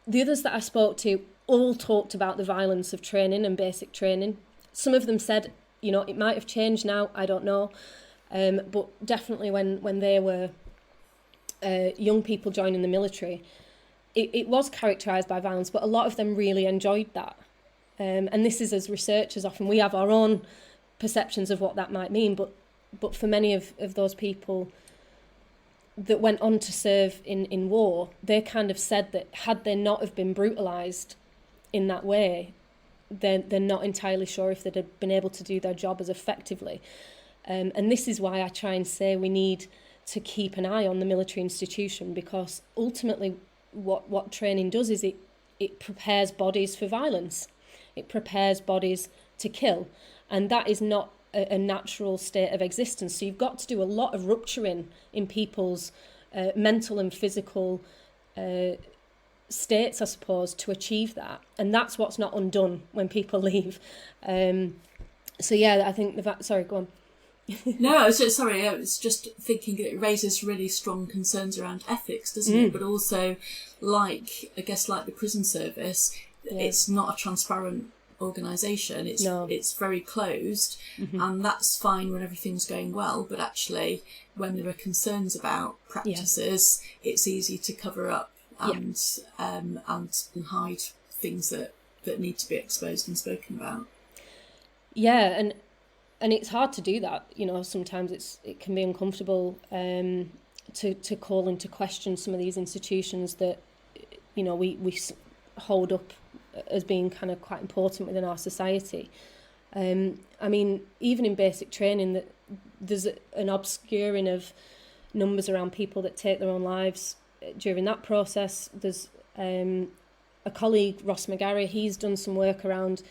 The others that I spoke to all talked about the violence of training and basic training. Some of them said, it might have changed now, I don't know. But definitely when they were young people joining the military, it was characterised by violence, but a lot of them really enjoyed that. And this is, as researchers, often we have our own perceptions of what that might mean, but for many of those people that went on to serve in war, they kind of said that had they not have been brutalised in that way, they're not entirely sure if they'd have been able to do their job as effectively. And this is why I try and say we need to keep an eye on the military institution, because ultimately what training does is it prepares bodies for violence. It prepares bodies to kill. And that is not a natural state of existence. So you've got to do a lot of rupturing in people's mental and physical states, I suppose, to achieve that. And that's what's not undone when people leave. I think sorry, go on. No, I was just thinking it raises really strong concerns around ethics, doesn't it? But also, like the prison service, it's not a transparent organisation. It's very closed, and that's fine when everything's going well. But actually, when there are concerns about practices, it's easy to cover up and hide things that need to be exposed and spoken about. Yeah, and it's hard to do that. Sometimes it can be uncomfortable to call into question some of these institutions that we hold up as being kind of quite important within our society. Even in basic training, that there's an obscuring of numbers around people that take their own lives during that process. There's a colleague, Ross McGarry, he's done some work around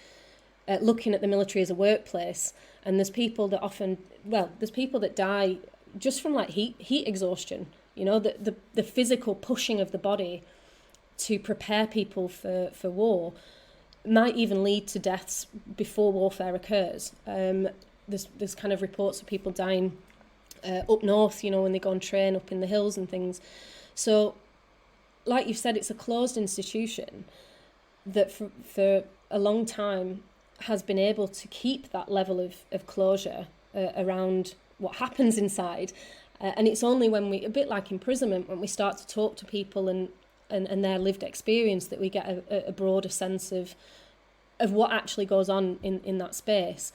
looking at the military as a workplace, and there's people that die just from like heat exhaustion, the physical pushing of the body to prepare people for war might even lead to deaths before warfare occurs. There's kind of reports of people dying up north, when they go and train up in the hills and things. So, like you've said, it's a closed institution that for a long time has been able to keep that level of closure around what happens inside. And it's only when a bit like imprisonment, when we start to talk to people and their lived experience, that we get a broader sense of what actually goes on in that space.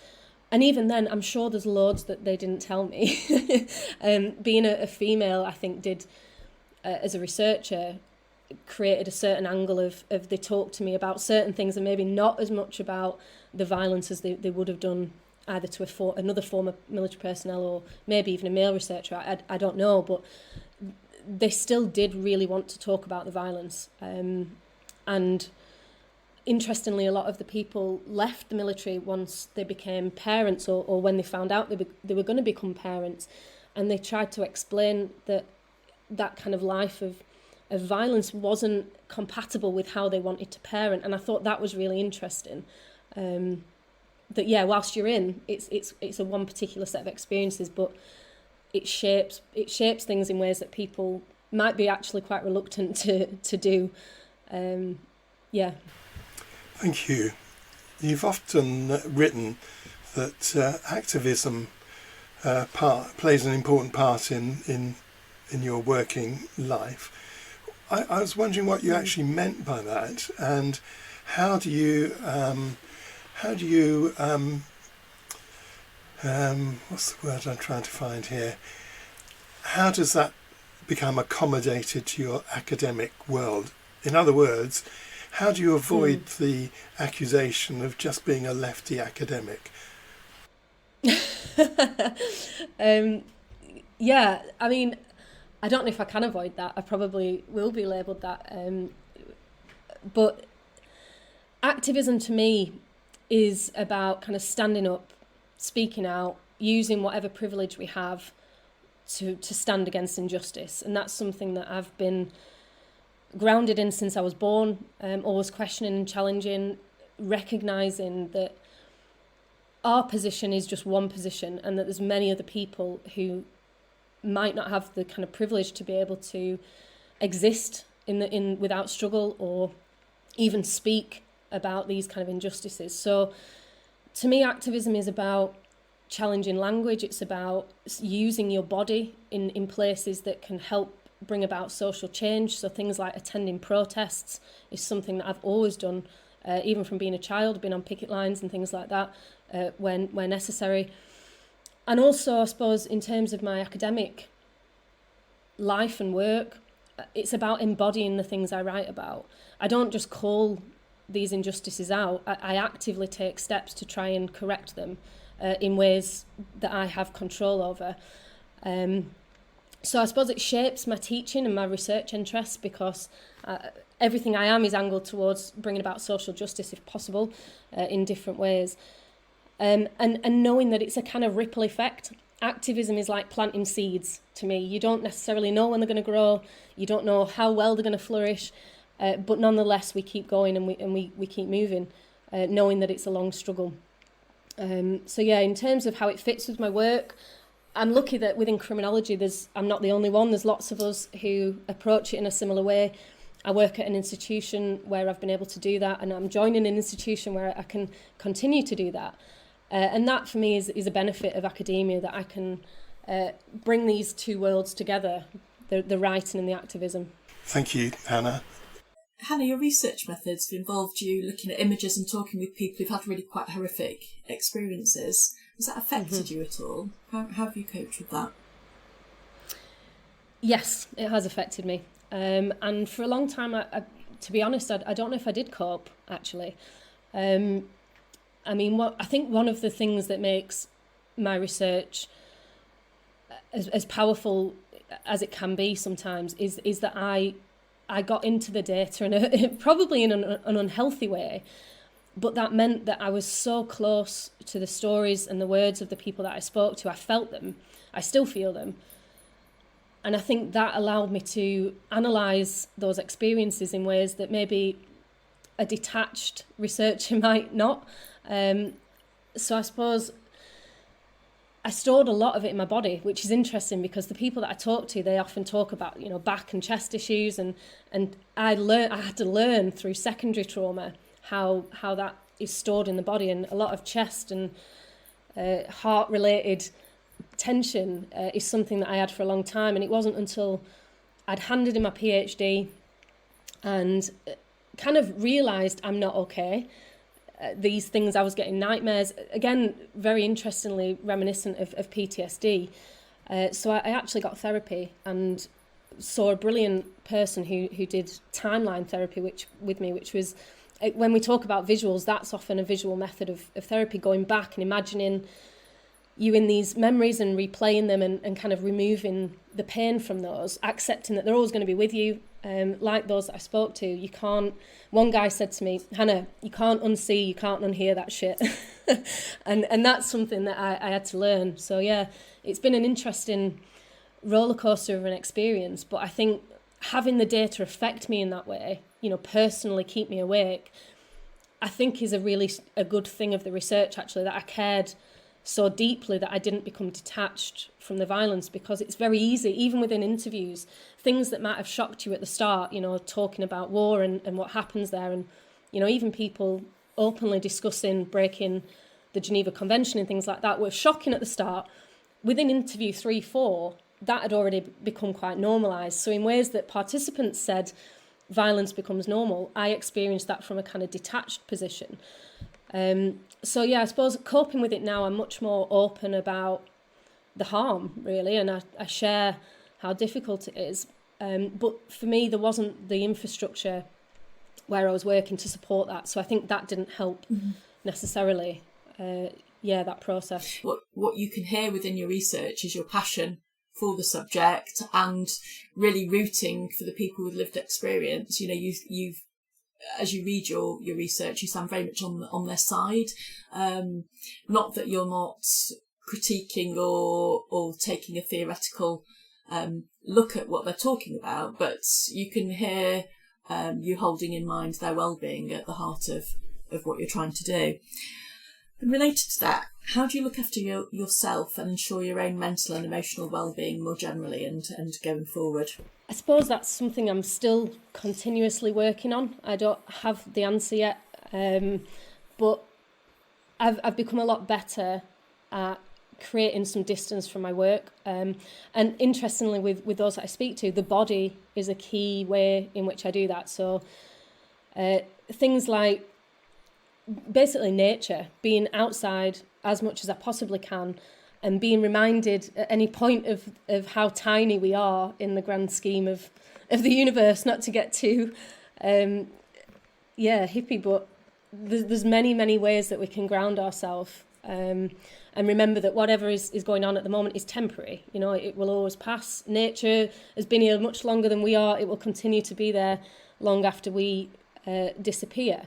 And even then, I'm sure there's loads that they didn't tell me. Being a female, I think, did, as a researcher, created a certain angle of they talk to me about certain things and maybe not as much about the violence as they would have done either to another former military personnel or maybe even a male researcher, I don't know, but they still did really want to talk about the violence. And interestingly, a lot of the people left the military once they became parents or when they found out they were going to become parents, and they tried to explain that kind of life of violence wasn't compatible with how they wanted to parent. And I thought that was really interesting. That whilst you're in, it's a one particular set of experiences, but it shapes things in ways that people might be actually quite reluctant to do. Thank you. You've often written that activism plays an important part in your working life. I was wondering what you actually meant by that, and how do you what's the word I'm trying to find here? How does that become accommodated to your academic world? In other words, how do you avoid the accusation of just being a lefty academic? I mean, I don't know if I can avoid that. I probably will be labelled that. But activism to me is about kind of standing up, speaking out, using whatever privilege we have to stand against injustice. And that's something that I've been grounded in since I was born, always questioning and challenging, recognising that our position is just one position and that there's many other people who might not have the kind of privilege to be able to exist in without struggle or even speak about these kind of injustices. So to me, activism is about challenging language. It's about using your body in places that can help bring about social change. So things like attending protests is something that I've always done, even from being a child. I've been on picket lines and things like that when necessary. And also, I suppose, in terms of my academic life and work, it's about embodying the things I write about. I don't just call these injustices out. I actively take steps to try and correct them in ways that I have control over. So I suppose it shapes my teaching and my research interests, because everything I am is angled towards bringing about social justice, if possible, in different ways. And knowing that it's a kind of ripple effect. Activism is like planting seeds to me. You don't necessarily know when they're going to grow. You don't know how well they're going to flourish. But nonetheless, we keep going and we keep moving, knowing that it's a long struggle. So in terms of how it fits with my work, I'm lucky that within criminology, I'm not the only one. There's lots of us who approach it in a similar way. I work at an institution where I've been able to do that, and I'm joining an institution where I can continue to do that. And that for me is a benefit of academia, that I can bring these two worlds together, the writing and the activism. Thank you, Hannah. Hannah, your research methods have involved you looking at images and talking with people who've had really quite horrific experiences. Has that affected you at all? How have you coped with that? Yes, it has affected me. And for a long time, to be honest, I don't know if I did cope, actually. I think one of the things that makes my research as powerful as it can be sometimes is that I got into the data probably in an unhealthy way, but that meant that I was so close to the stories and the words of the people that I spoke to. I felt them. I still feel them. And I think that allowed me to analyse those experiences in ways that maybe a detached researcher might not. So I suppose I stored a lot of it in my body, which is interesting because the people that I talk to, they often talk about, back and chest issues, and I had to learn through secondary trauma how that is stored in the body, and a lot of chest and heart-related tension is something that I had for a long time. And it wasn't until I'd handed in my PhD and kind of realised I'm not okay. These things, I was getting nightmares, again, very interestingly reminiscent of PTSD. So I actually got therapy and saw a brilliant person who did timeline therapy with me, which was when we talk about visuals, that's often a visual method of therapy, going back and imagining you in these memories and replaying them and kind of removing the pain from those, accepting that they're always going to be with you. Like those that I spoke to, you can't, one guy said to me, Hannah, you can't unsee, you can't unhear that shit. and that's something that I had to learn. So yeah, it's been an interesting roller coaster of an experience, but I think having the data affect me in that way, personally keep me awake, I think is a good thing of the research, actually, that I cared so deeply that I didn't become detached from the violence, because it's very easy, even within interviews, things that might have shocked you at the start, talking about war and what happens there, and, even people openly discussing breaking the Geneva Convention and things like that were shocking at the start. Within interview 3-4, that had already become quite normalised. So in ways that participants said violence becomes normal, I experienced that from a kind of detached position. So yeah, I suppose coping with it now, I'm much more open about the harm, really, and I share how difficult it is. But for me, there wasn't the infrastructure where I was working to support that. So I think that didn't help necessarily, that process. What you can hear within your research is your passion for the subject and really rooting for the people with lived experience. You've as you read your research, you sound very much on their side. Not that you're not critiquing or taking a theoretical look at what they're talking about, but you can hear you holding in mind their well-being at the heart of what you're trying to do. And related to that, how do you look after yourself and ensure your own mental and emotional well-being more generally and going forward? I suppose that's something I'm still continuously working on. I don't have the answer yet, but I've become a lot better at creating some distance from my work. And interestingly, with those that I speak to, the body is a key way in which I do that. So things like basically nature, being outside as much as I possibly can, and being reminded at any point of how tiny we are in the grand scheme of the universe, not to get too hippie, but there's many ways that we can ground ourselves and remember that whatever is going on at the moment is temporary. It will always pass. Nature has been here much longer than we are. It will continue to be there long after we disappear.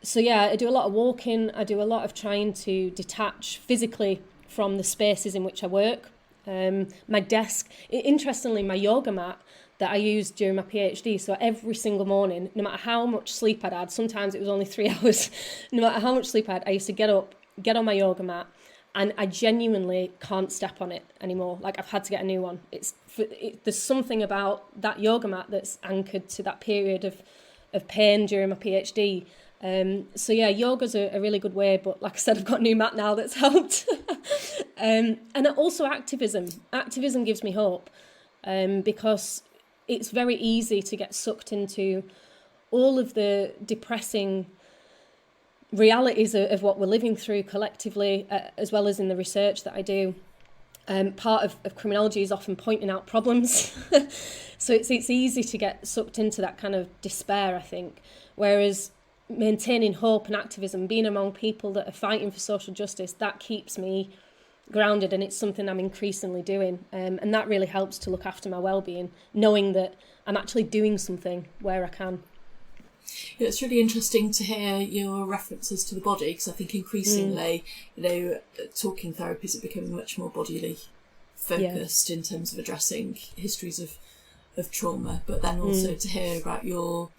So yeah, I do a lot of walking. I do a lot of trying to detach physically from the spaces in which I work. My desk, interestingly, my yoga mat that I used during my PhD. So every single morning, no matter how much sleep I'd had, sometimes it was only 3 hours, no matter how much sleep I had, I used to get up, get on my yoga mat, and I genuinely can't step on it anymore. Like, I've had to get a new one. There's something about that yoga mat that's anchored to that period of pain during my PhD. So yeah, yoga's a really good way, but like I said, I've got a new mat now that's helped. And also activism gives me hope, because it's very easy to get sucked into all of the depressing realities of what we're living through collectively, as well as in the research that I do. Part of criminology is often pointing out problems. So it's easy to get sucked into that kind of despair, I think, whereas maintaining hope and activism, being among people that are fighting for social justice, that keeps me grounded, and it's something I'm increasingly doing, and that really helps to look after my well-being, knowing that I'm actually doing something where I can. Yeah, it's really interesting to hear your references to the body, because I think increasingly, talking therapies are becoming much more bodily focused in terms of addressing histories of trauma, but then also to hear about your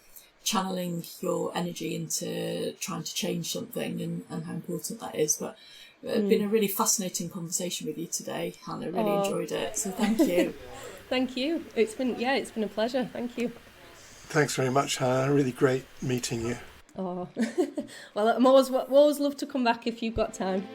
channeling your energy into trying to change something and how important that is. But it's been a really fascinating conversation with you today, Hannah. Really enjoyed it. So thank you. Thank you. It's been a pleasure. Thank you. Thanks very much, Hannah. Really great meeting you. Oh, well, I'm always love to come back if you've got time.